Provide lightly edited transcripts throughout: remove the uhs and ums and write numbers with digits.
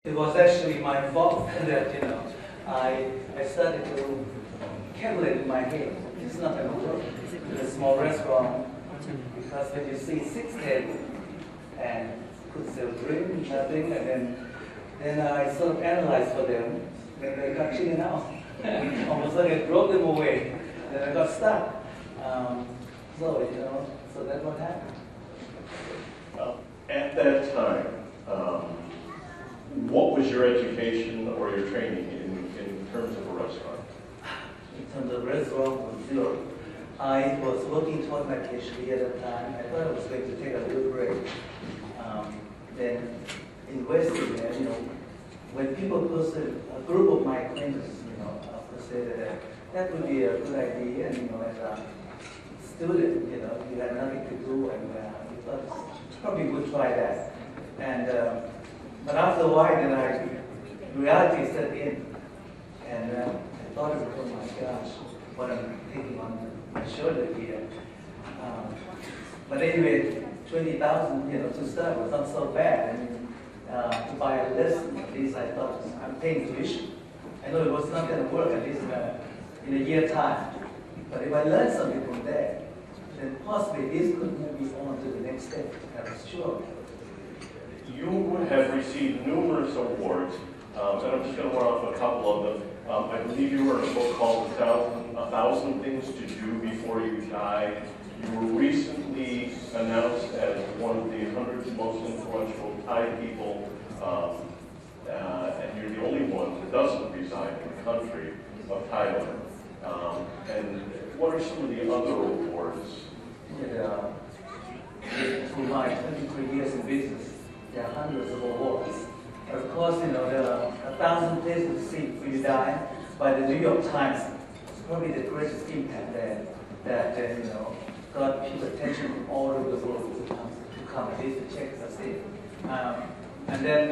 It was actually my fault that, I started to calculate in my head. It's not going to work in a small restaurant because when you see 6 tables and could sell drink, nothing, and then I sort of analyzed for them. Then they got chicken out. Almost like I drove them away. Then I got stuck. So that's what happened. At that time, what was your education or your training in terms of a restaurant? In terms of restaurant, was zero. I was working toward my PhD at that time. I thought I was going to take a little break. Then investing there, when people posted, a group of my acquaintances, posted that would be a good idea, and as a student, you had nothing to do, and you thought probably would try that. And but after a while, then reality set in, and I thought, oh my gosh, what I'm taking on my shoulder here. But anyway, 20,000, to start was not so bad. And to buy a lesson, at least I thought I'm paying tuition. I know it was not going to work at least in a year time. But if I learned something from there, then possibly this could move me on to the next step. I was sure. You have received numerous awards, and I'm just going to run off a couple of them. I believe you were in a book called A Thousand Things to Do Before You Die. You were recently announced as one of the 100 most influential Thai people, and you're the only one that doesn't reside in the country of Thailand. And what are some of the other awards? Through my 23 years in business, there are hundreds of awards. Of course, there are 1,000 places to see before you die by the New York Times. It's probably the greatest impact that got people's attention from all over the world to come at least to check us in. And then,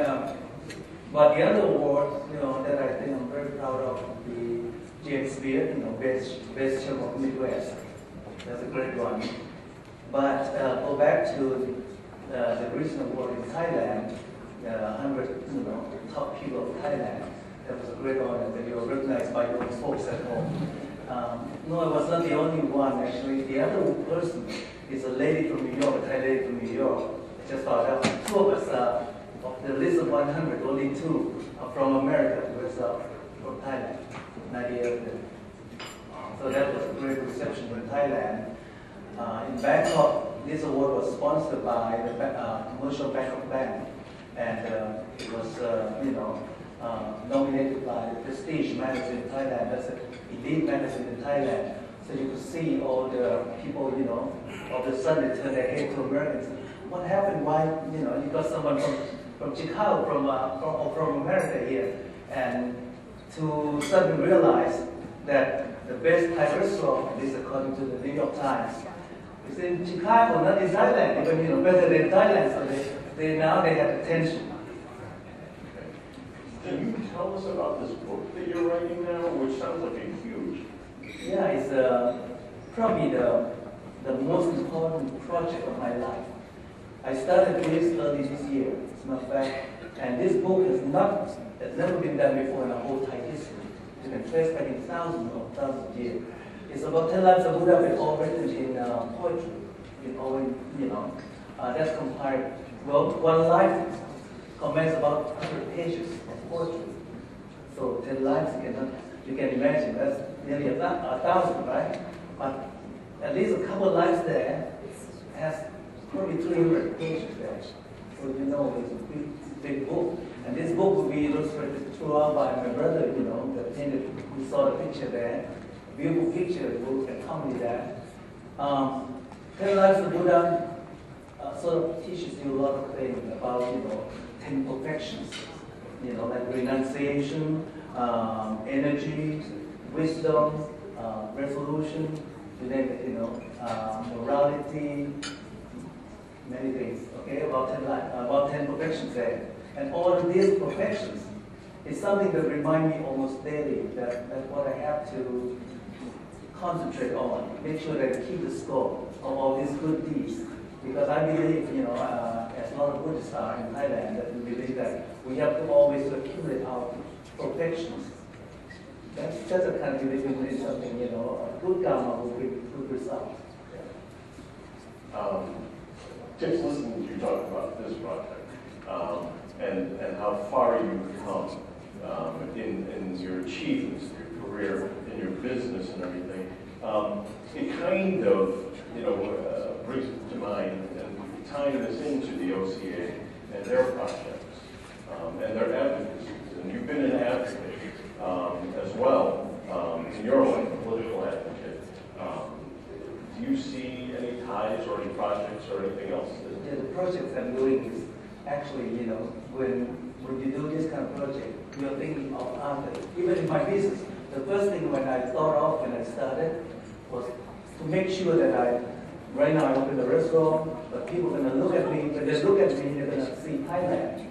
but the other award, that I think I'm very proud of, the James Beard, best chef of Midwest. That's a great one. But go back to the recent award in Thailand, 100 top people of Thailand. That was a great honor that you were recognized by your folks at home. No, I was not the only one actually. The other person is a lady from New York, a Thai lady from New York. I just found out 2 of us, of the list of 100, only 2 are from America, the rest are from Thailand, 98 of them. So that was a great reception in Thailand. In Bangkok, this award was sponsored by the Commercial Bangkok Bank, and it was, nominated by the Prestige magazine in Thailand. That's an elite magazine in Thailand. So you could see all the people, all of a sudden they turn their head to Americans. What happened? Why, you got someone from Chicago, from America here, and to suddenly realize that the best Thai restaurant, at least according to the New York Times, is in Chicago, not in Thailand, even better than Thailand. So now they have attention. Can you tell us about this book that you're writing now, which sounds like a huge? Yeah, it's probably the most important project of my life. I started this early this year, as a matter of fact, and this book has never been done before in the whole Thai history. You can trace back in thousands of years. It's about 10 lives of Buddha, but all written in poetry. That's compiled. Well, one life comments about 100 pages of poetry. So 10 lives, you can imagine, that's nearly 1,000, right? But at least a couple of lives there has probably 300 pages there. So it's a big book. And this book will be illustrated throughout by my brother, that painted, we saw the picture there. Beautiful picture will accompany that. 10 Lives of Buddha sort of teaches you a lot of things about, 10 perfections, like renunciation, energy, wisdom, resolution, you name it, morality, many things, okay, about 10 perfections there. And all of these perfections is something that reminds me almost daily that what I have to concentrate on, make sure that I keep the score of all these good deeds. Because I believe, as a lot of Buddhists are in Thailand, that we believe that we have to always accumulate our perfections. That's a kind of belief in something, you know, a good karma will bring good results. Just listening to you talk about this project and how far you've come in your achievements, your career, in your business and everything, it kind of, you know, brings to mind and tying this into the OCA and their projects and their advocacy. And you've been an advocate as well in your life, a political advocate. Do you see any ties or any projects or anything else? Yeah, the projects I'm doing is actually, you know, when you do this kind of project, you're thinking of others. Even in my business, the first thing when I thought of when I started was to make sure that right now I open a restaurant, but people are going to look at me. When they look at me, they're going to see Thailand.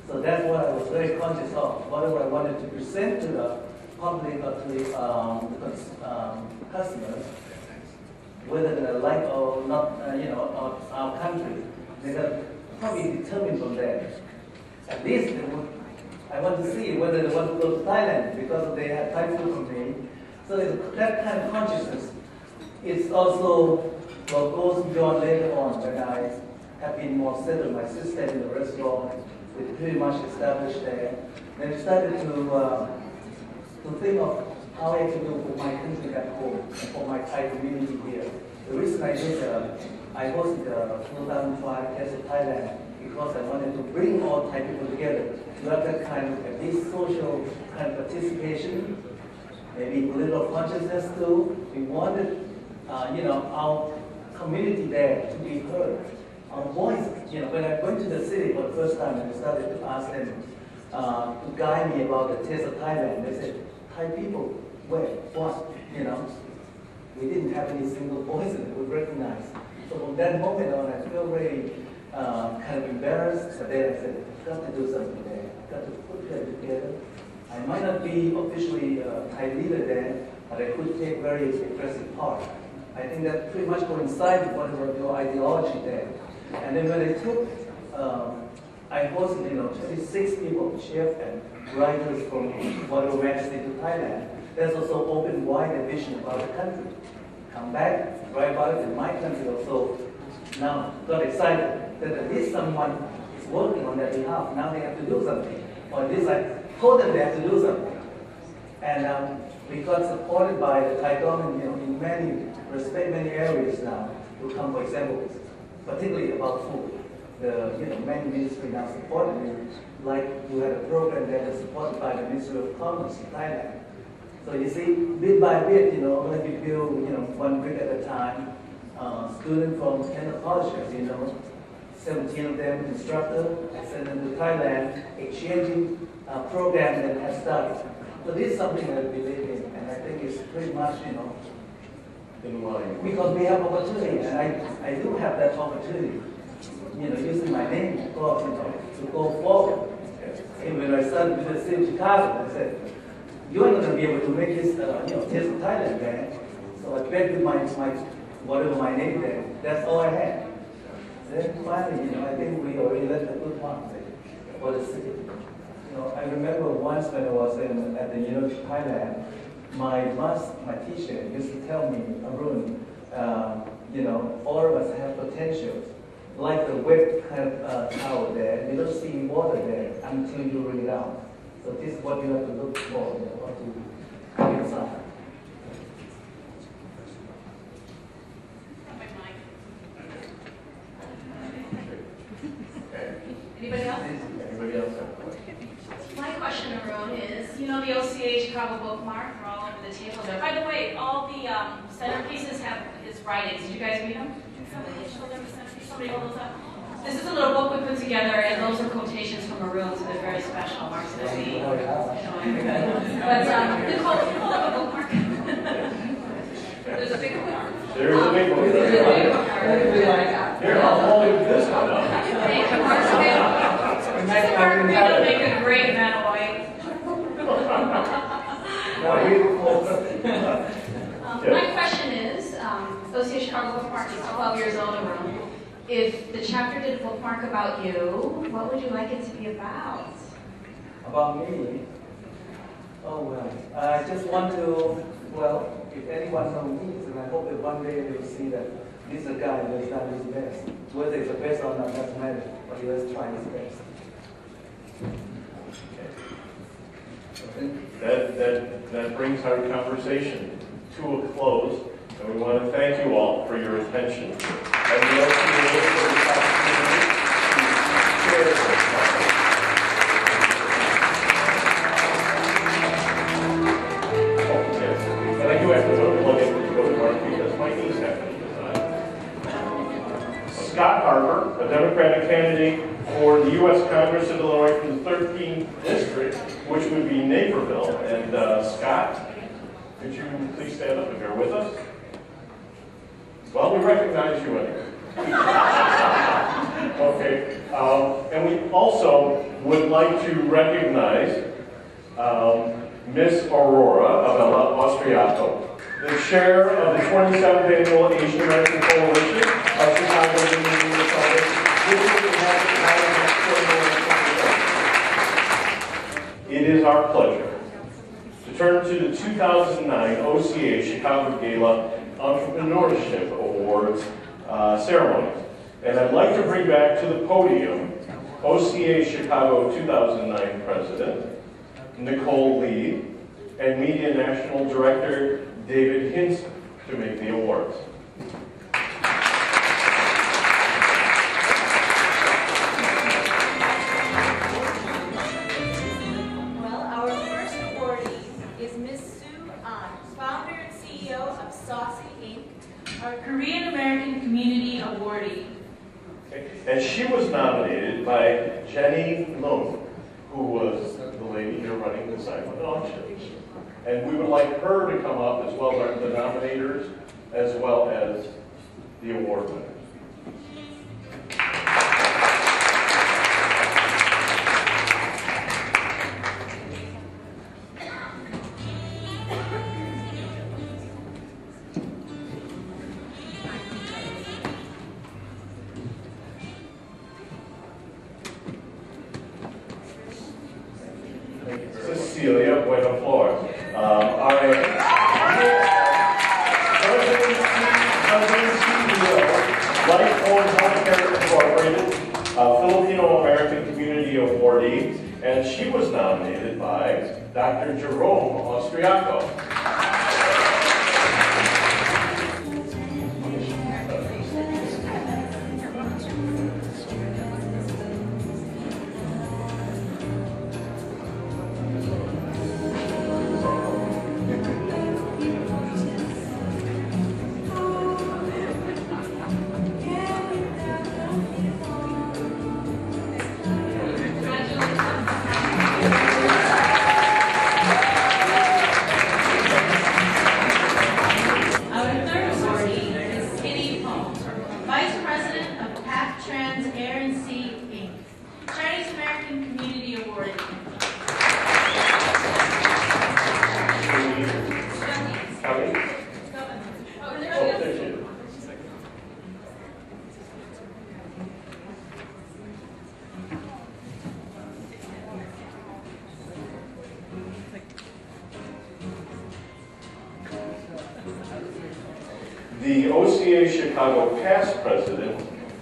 So that's what I was very conscious of. Whatever I wanted to present to the public or to the customers, whether they like or not, you know, our country, they're going to probably determine from there. At least they would, I want to see whether they want to go to Thailand because they have Thai food from me. So that kind of consciousness is also what goes beyond later on when I have been more settled. My sister in the restaurant, we pretty much established there. Then I started to think of how I can do for my country back home and for my Thai community here. The reason I did, I hosted the 2005 Taste of Thailand because I wanted to bring all Thai people together to have that kind of, at least social kind of participation, maybe political consciousness too. We wanted, you know, our community there to be heard, our voice. You know, when I went to the city for the first time and I started to ask them to guide me about the Taste of Thailand, they said, Thai people, where, what, you know? We didn't have any single voice that we recognized. So from that moment on, I feel very kind of embarrassed. But then I said, I've got to do something there. I've got to put that together. I might not be officially a Thai leader there, but I could take very aggressive part. I think that pretty much coincides with whatever your ideology there. And then when I took, I hosted, you know, 26 people, chefs and writers from whatever majesty to Thailand. There's also open wide a vision about the country. Come back, write about it in my country also. Now got excited that at least someone is working on their behalf. Now they have to do something. Or at least I told them they have to do something. And we got supported by the Thai government, you know, in many respect, many areas now. To come, for example, particularly about food. The many ministries now supported me. Like you had a program that was supported by the Ministry of Commerce in Thailand. So you see, bit by bit, when we build, one brick at a time, students from 10 colleges, 17 of them instructor, I sent them to Thailand, exchanging program that has started. So this is something that we believe in, and I think it's pretty much, because we have opportunity, and I do have that opportunity, using my name, of course, to go forward. And when I started with the city of Chicago, I said, you're not going to be able to make this, Taste of Thailand, man. So I begged with my whatever my name there. That's all I had. Then finally, I think we already left a good mark for the city. I remember once when I was at the University of Thailand, my teacher used to tell me, Arun, all of us have potentials. Like the wet kind of tower there, you don't see water there until you bring it out. So this is what you have to look for, what to come inside. Anybody else? Anybody else have a question? My question, Arun, is, the OCA Chicago bookmark, we're all over the table there. By the way, all the centerpieces have his writings. Did you guys read them? Somebody hold those up. This is a little book we put together, and those are quotations from Arun, so they're very special. Mark's going to be showing everybody. But you call up a bookmark. There's a big one. There's a big one. There's a big one. Here, I'll hold this one up. Thank you, Mark. Mark, you're going to make a great man of white. My question is, OCA Chicago Bookmark is 12 years old, Arun. if the chapter did a bookmark about you, what would you like it to be about? About me? Oh, well, I just want to, well, if anyone knows me, then I hope that one day they will see that this is a guy who has done his best. Whether it's the best or not, doesn't matter, but he has tried his best. That brings our conversation to a close, and we want to thank you all for your attention. And we also for the opportunity to share this topic. Oh, yes. And I do have to plug in the bookmark because my niece happened to design. Scott Harper, a Democratic candidate for the U.S. Congress of Illinois from the 13th District, which would be Naperville. And Scott, could you please stand up if you're with us? Well, we recognize you anyway. Okay. And we also would like to recognize Miss Aurora of Austriaco, the chair of the 27th Annual Asian American Coalition of Chicago Indian Republic. It is our pleasure to turn to the 2009 OCA Chicago Gala Entrepreneurship Awards ceremony. And I'd like to bring back to the podium OCA Chicago 2009 President Nicole Lee and Media National Director David Hinson to make the awards. Our Korean American Community Awardee. Okay. And she was nominated by Jenny Lung, who was the lady here running the silent auctions. And we would like her to come up as well as the nominators, as well as the award winners. Cecilia Bueno Flores. Our President CEO, Life-Form Healthcare Incorporated, Filipino-American Community Awardee, and she was nominated by Dr. Jerome Austriaco. The OCA Chicago past president,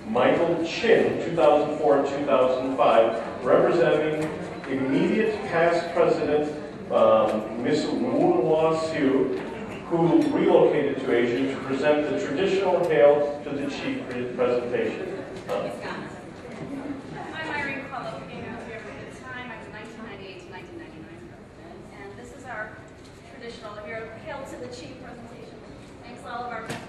Michael Chin, 2004-2005, representing immediate past president, Ms. Woon-Hwa Siu, who relocated to Asia to present the traditional hail to the chief presentation. I'm Irene Quello, came out here for the time. I was 1998 to 1999. And this is our traditional hail to the chief presentation. Thanks all of our past presidents.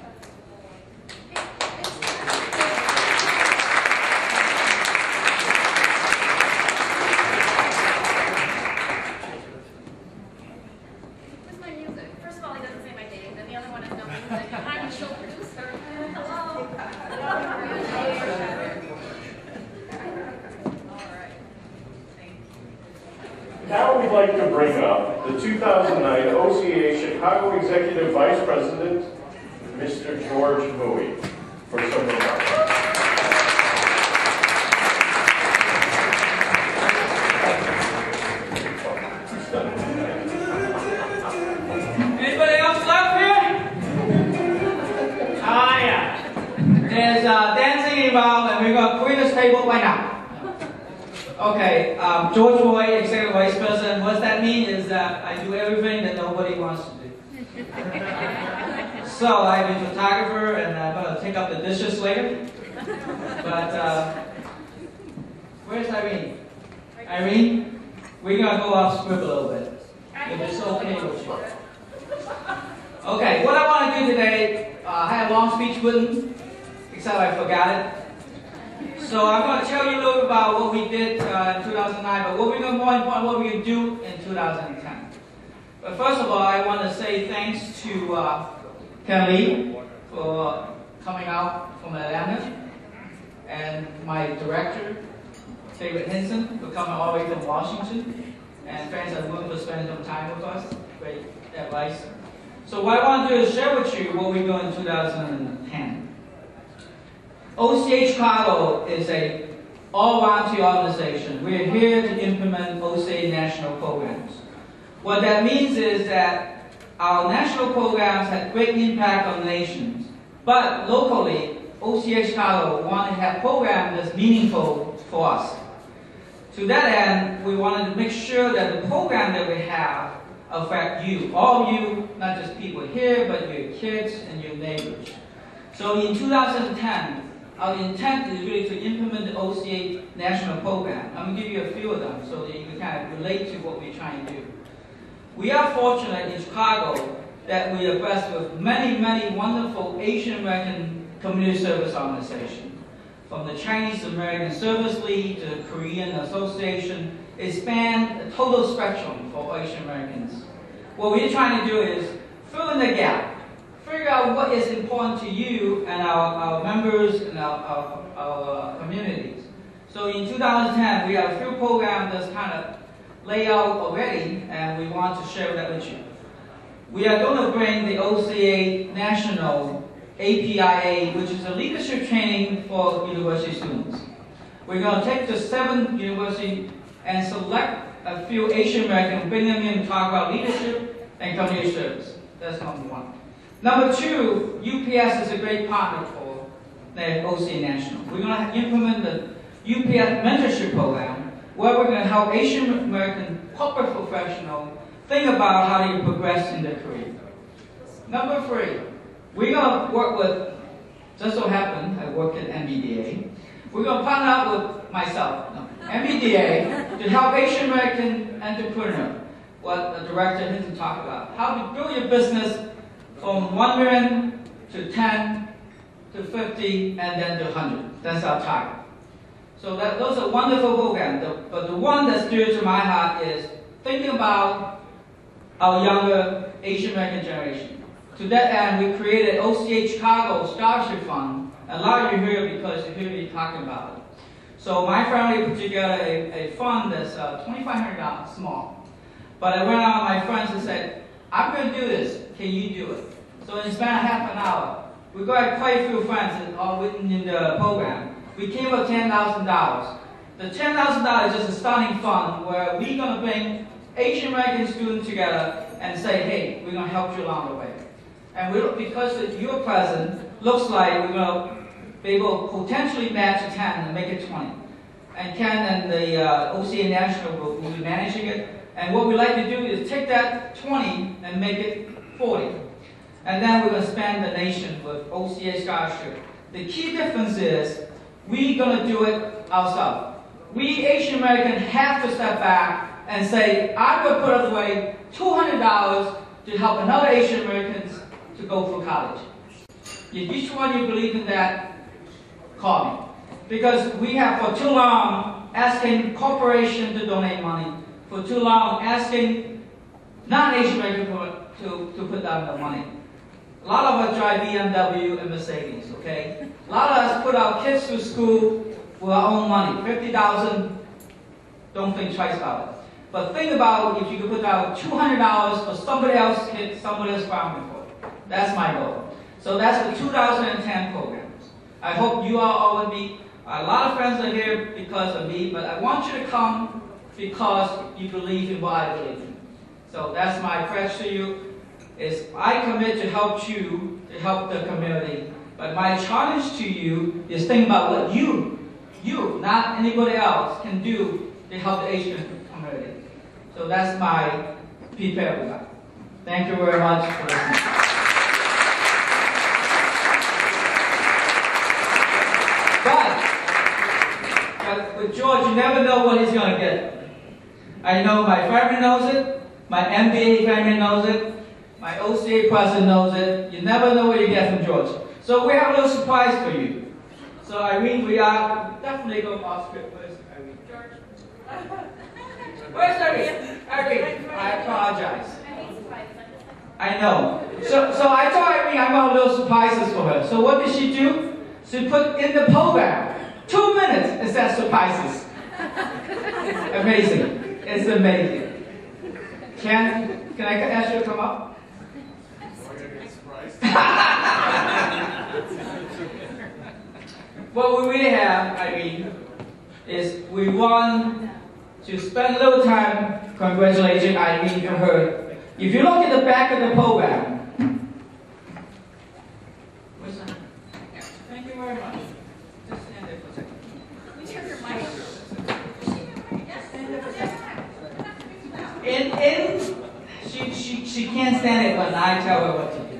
Where's my music? First of all, he doesn't say my name. Then the other one is no music. I'm the show producer. Hello. Now we'd like to bring up the 2009 OCA Chicago Executive Vice President, Mr. George Bowie, for some remarks. table right now. Okay, George Roy, Executive Vice President. What that means is that I do everything that nobody wants to do. So I'm a photographer, and I'm going to take up the dishes later. But where's Irene? Irene, we're going to go off script a little bit. If it's okay with you. Okay, what I want to do today, I had a long speech written, except I forgot it. So I'm going to tell you a little bit about what we did in 2009, but more important, what we're going to do in 2010. But first of all, I want to say thanks to Ken Lee for coming out from Atlanta, and my director, David Henson, for coming all the way from Washington, and friends are willing to spend some time with us. Great advice. So what I want to do is share with you what we do in 2010. OCA Chicago is an all-volunteer organization. We're here to implement OCA national programs. What that means is that our national programs have great impact on nations, but locally, OCA Chicago want to have programs that's meaningful for us. To that end, we wanted to make sure that the program that we have affect you, all of you, not just people here, but your kids and your neighbors. So in 2010, our intent is really to implement the OCA national program. I'm going to give you a few of them so that you can kind of relate to what we're trying to do. We are fortunate in Chicago that we are blessed with many, many wonderful Asian American community service organizations. From the Chinese American Service League to the Korean Association, it spans a total spectrum for Asian Americans. What we're trying to do is fill in the gap. Figure out what is important to you and our members and our communities. So in 2010, we have a few programs that's kind of laid out already, and we want to share that with you. We are going to bring the OCA National APIA, which is a leadership training for university students. We're going to take the 7 universities and select a few Asian American, bring them in and talk about leadership and community service. That's number 1. Number 2, UPS is a great partner for the OCA National. We're going to implement the UPS mentorship program, where we're going to help Asian American corporate professionals think about how they progress in their career. Number 3, we're going to work with, just so happened, I work at MBDA. We're going to partner up with myself, MBDA, to help Asian American entrepreneurs, what the director Hinton talked about, how to grow your business from 1 million to 10 to 50 and then to 100. That's our target. So those are wonderful programs, but the one that's dear to my heart is thinking about our younger Asian American generation. To that end, we created OCA Chicago Scholarship Fund. A lot of you here because you hear me talking about it. So my family put together a fund that's $2,500 small. But I went out with my friends and said, I'm going to do this. Can you do it? So in span of half an hour, we got quite a few friends that are written in the program. We came up with $10,000. The $10,000 is just a starting fund where we're going to bring Asian American students together and say, hey, we're going to help you along the way. And because your present looks like we're going to be able to potentially match a 10 and make it 20. And Ken and the OCA National Group will be managing it. And what we like to do is take that 20 and make it 40. And then we're going to span the nation with OCA scholarship. The key difference is we're going to do it ourselves. We Asian Americans have to step back and say, I'm going to put away $200 to help another Asian Americans to go through college. If each one you believe in that, call me. Because we have for too long asking corporations to donate money, for too long asking non-Asian American to put down the money. A lot of us drive BMW and Mercedes, okay? A lot of us put our kids through school with our own money. $50,000, don't think twice about it. But think about if you could put out $200 for somebody else's kid, somebody else's family for it. That's my goal. So that's the 2010 programs. I hope you are all with me. A lot of friends are here because of me, but I want you to come because you believe in what I believe in. So that's my pledge to you. Is I commit to help you, to help the community. But my challenge to you is think about what you you, not anybody else, can do to help the Asian community. So that's my pt3. Thank you very much for listening. But with George, you never know what he's going to get. I know my family knows it, my MBA family knows it, my OCA president knows it. You never know what you get from George. So we have a little surprise for you. So Irene, we are definitely going off script. Where's Irene? George. Where's Irene? Irene, I apologize. I know. So I told Irene I got a little surprises for her. So what did she do? She put in the program 2 minutes it says surprises. Amazing. It's amazing. Can I ask you to come up? What we really have, Irene, is we want to spend a little time congratulating Irene for her. If you look at the back of the program, where's that? Thank you very much. Just stand there for a second. She can't stand it when I tell her what to do.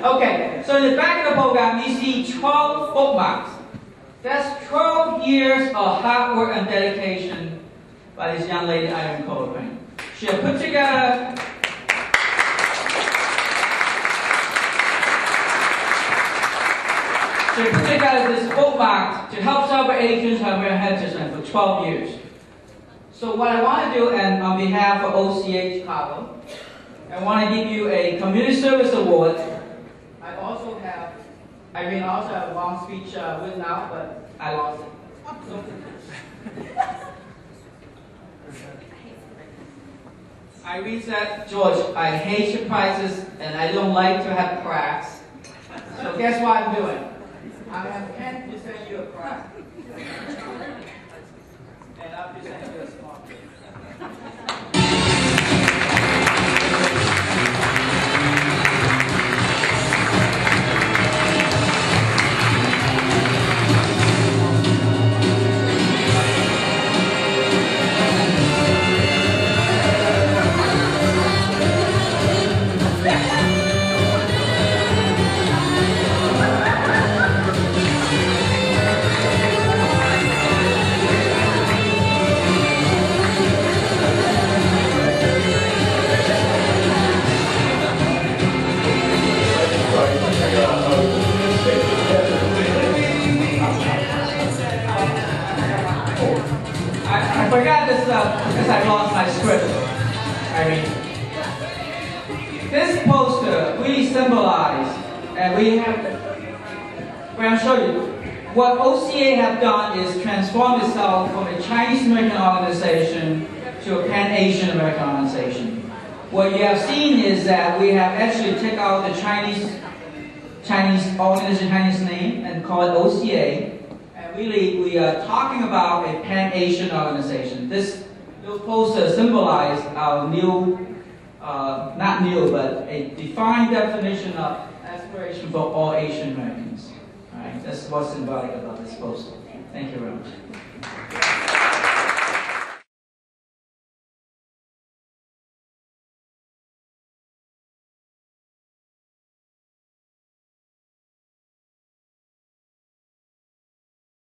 Okay, so in the back of the program, you see 12 bookmarks. That's 12 years of hard work and dedication by this young lady, Irene Coltrane. She had put together this bookmark to help celebrate Asians and American heritage for 12 years. So what I want to do, and on behalf of OCA Chicago, I want to give you a Community Service Award. I also have, Irene also have a long speech written out, but I lost it. Irene said, George, I hate surprises and I don't like to have cracks. So guess what I'm doing? I have 10 to send you a crack. And I'll just send you a small cake. I forgot this because I lost my script. Irene. This poster really symbolizes, and we're going to show you, what OCA have done is transform itself from a Chinese American organization to a Pan-Asian American organization. What you have seen is that we have actually taken out the Chinese organization, Chinese name, and call it OCA. And really, we are talking about a Pan-Asian organization. This poster symbolizes our new, not new, but a defined definition of aspiration for all Asian Americans. All right, that's what's symbolic about this poster. Thank you very much.